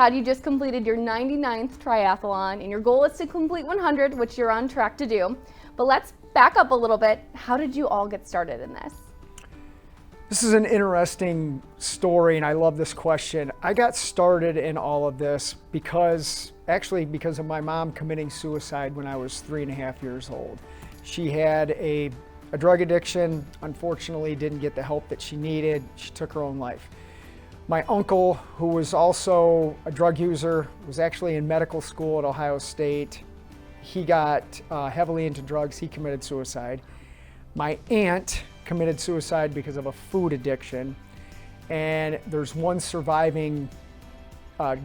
Todd, you just completed your 99th triathlon, and your goal is to complete 100, which you're on track to do. But let's back up a little bit. How did you all get started in this? This is an interesting story, and I love this question. I got started in all of this because of my mom committing suicide when I was 3.5 years old. She had a drug addiction, unfortunately didn't get the help that she needed. She took her own life. My uncle, who was also a drug user, was actually in medical school at Ohio State. He got heavily into drugs. He committed suicide. My aunt committed suicide because of a food addiction. And there's one surviving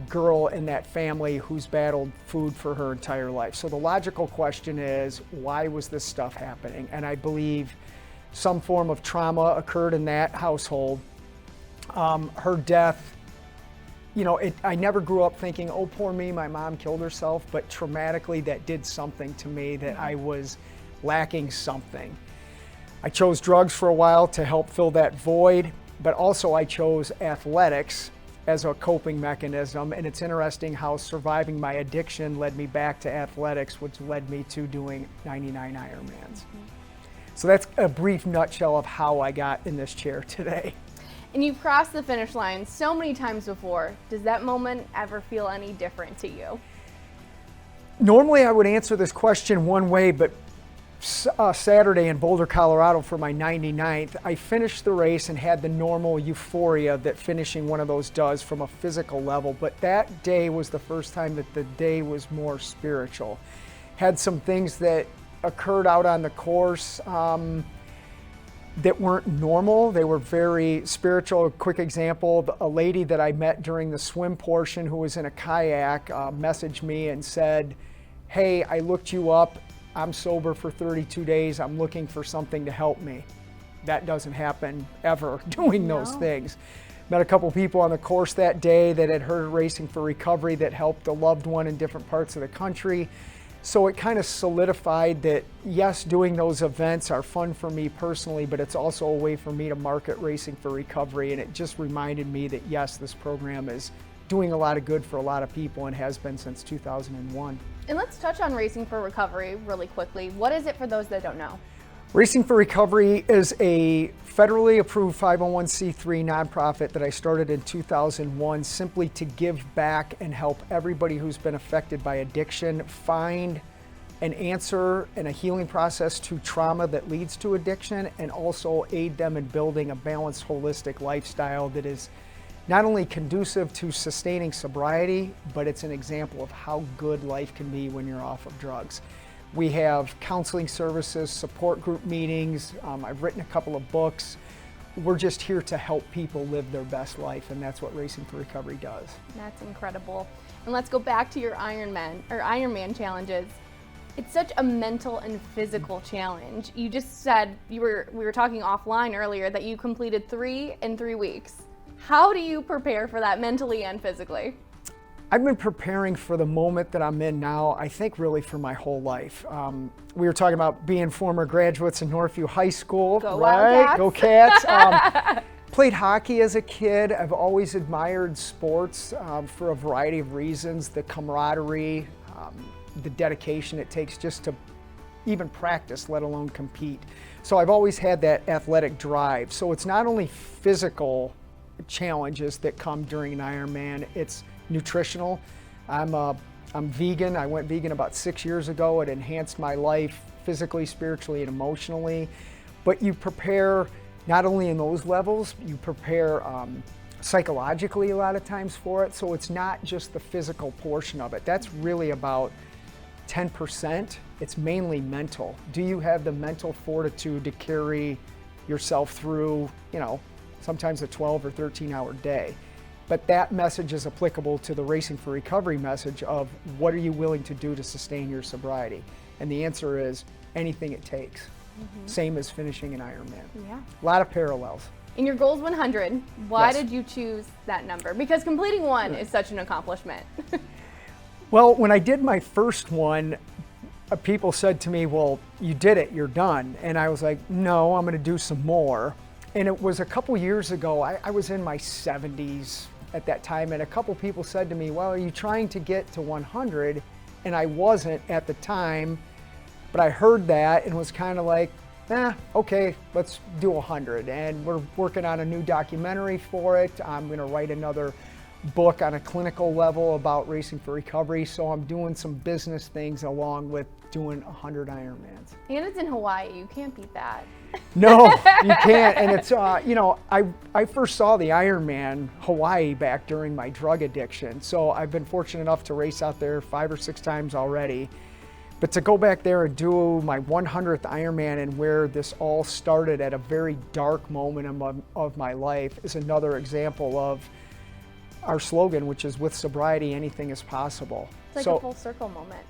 girl in that family who's battled food for her entire life. So the logical question is, why was this stuff happening? And I believe some form of trauma occurred in that household. Her death, I never grew up thinking, oh, poor me, my mom killed herself, but traumatically that did something to me, that I was lacking something. I chose drugs for a while to help fill that void, but also I chose athletics as a coping mechanism. And it's interesting how surviving my addiction led me back to athletics, which led me to doing 99 Ironmans. So that's a brief nutshell of how I got in this chair today. And you've crossed the finish line so many times before. Does that moment ever feel any different to you? Normally I would answer this question one way, but Saturday in Boulder, Colorado for my 99th, I finished the race and had the normal euphoria that finishing one of those does from a physical level. But that day was the first time that the day was more spiritual. Had some things that occurred out on the course that weren't normal. They were very spiritual. A quick example, a lady that I met during the swim portion who was in a kayak messaged me and said, hey, I looked you up. I'm sober for 32 days. I'm looking for something to help me. That doesn't happen ever, doing those things. Met a couple people on the course that day that had heard Racing for Recovery that helped a loved one in different parts of the country. So it kind of solidified that, yes, doing those events are fun for me personally, but it's also a way for me to market Racing for Recovery. And it just reminded me that, yes, this program is doing a lot of good for a lot of people and has been since 2001. And let's touch on Racing for Recovery really quickly. What is it for those that don't know? Racing for Recovery is a federally approved 501c3 nonprofit that I started in 2001 simply to give back and help everybody who's been affected by addiction find an answer and a healing process to trauma that leads to addiction, and also aid them in building a balanced, holistic lifestyle that is not only conducive to sustaining sobriety, but it's an example of how good life can be when you're off of drugs. We have counseling services, support group meetings. I've written a couple of books. We're just here to help people live their best life, and that's what Racing for Recovery does. That's incredible. And let's go back to your Ironman challenges. It's such a mental and physical challenge. You just said, we were talking offline earlier, that you completed 3 in 3 weeks. How do you prepare for that mentally and physically? I've been preparing for the moment that I'm in now, I think really for my whole life. We were talking about being former graduates in Northview High School, Go right? Wildcats. Go Cats. Played hockey as a kid. I've always admired sports for a variety of reasons, the camaraderie, the dedication it takes just to even practice, let alone compete. So I've always had that athletic drive. So it's not only physical challenges that come during an Ironman, it's nutritional. I'm vegan. I went vegan about 6 years ago. It enhanced my life physically, spiritually, and emotionally. But you prepare not only in those levels, you prepare psychologically a lot of times for it. So it's not just the physical portion of it. That's really about 10%. It's mainly mental. Do you have the mental fortitude to carry yourself through, sometimes a 12 or 13-hour day? But that message is applicable to the Racing for Recovery message of what are you willing to do to sustain your sobriety? And the answer is anything it takes. Same as finishing an Ironman. Yeah. A lot of parallels. In your goal's 100, why Yes. did you choose that number? Because completing one is such an accomplishment. Well, when I did my first one, people said to me, well, you did it, you're done. And I was like, no, I'm going to do some more. And it was a couple years ago, I was in my 70s, at that time, and a couple people said to me, well, are you trying to get to 100? And I wasn't at the time, but I heard that and was kind of like, okay, let's do 100. And we're working on a new documentary for it. I'm going to write another book on a clinical level about racing for recovery. So I'm doing some business things along with doing 100 Ironmans. And it's in Hawaii. You can't beat that. No, you can't. And it's, I first saw the Ironman Hawaii back during my drug addiction. So I've been fortunate enough to race out there 5 or 6 times already. But to go back there and do my 100th Ironman, and where this all started at a very dark moment of my life, is another example of our slogan, which is, with sobriety, anything is possible. It's like a full circle moment.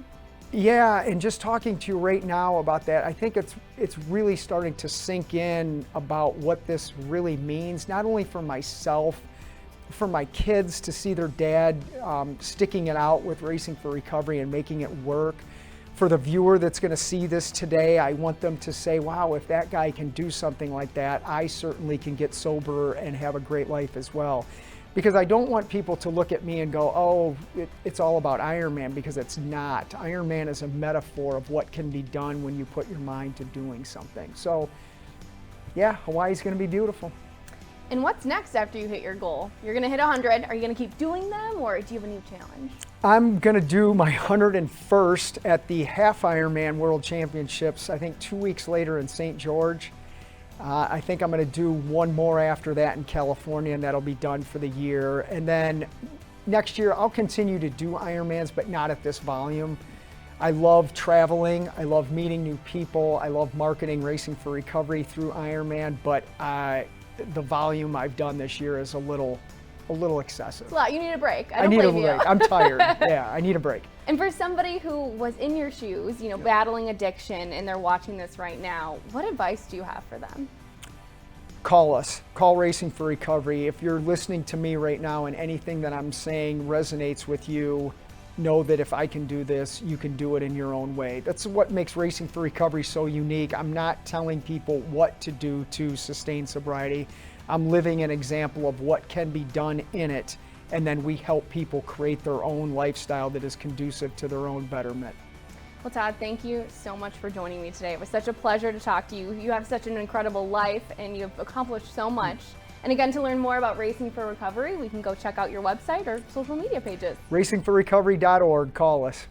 Yeah, and just talking to you right now about that, I think it's really starting to sink in about what this really means, not only for myself, for my kids to see their dad sticking it out with Racing for Recovery and making it work. For the viewer that's going to see this today, I want them to say, wow, if that guy can do something like that, I certainly can get sober and have a great life as well. Because I don't want people to look at me and go, oh, it's all about Ironman, because it's not. Ironman is a metaphor of what can be done when you put your mind to doing something. So yeah, Hawaii's going to be beautiful. And what's next after you hit your goal? You're going to hit 100. Are you going to keep doing them, or do you have a new challenge? I'm going to do my 101st at the Half Ironman World Championships, I think 2 weeks later in St. George. I think I'm going to do one more after that in California, and that'll be done for the year. And then next year, I'll continue to do Ironmans, but not at this volume. I love traveling. I love meeting new people. I love marketing Racing for Recovery through Ironman, but the volume I've done this year is a little excessive. It's a lot. You need a break. I need a break. I'm tired. Yeah, I need a break. And for somebody who was in your shoes, battling addiction, and they're watching this right now, what advice do you have for them? Call us. Call Racing for Recovery. If you're listening to me right now and anything that I'm saying resonates with you, know that if I can do this, you can do it in your own way. That's what makes Racing for Recovery so unique. I'm not telling people what to do to sustain sobriety. I'm living an example of what can be done in it, and then we help people create their own lifestyle that is conducive to their own betterment. Well, Todd, thank you so much for joining me today. It was such a pleasure to talk to you. You have such an incredible life, and you've accomplished so much. And again, to learn more about Racing for Recovery, we can go check out your website or social media pages. RacingForRecovery.org. Call us.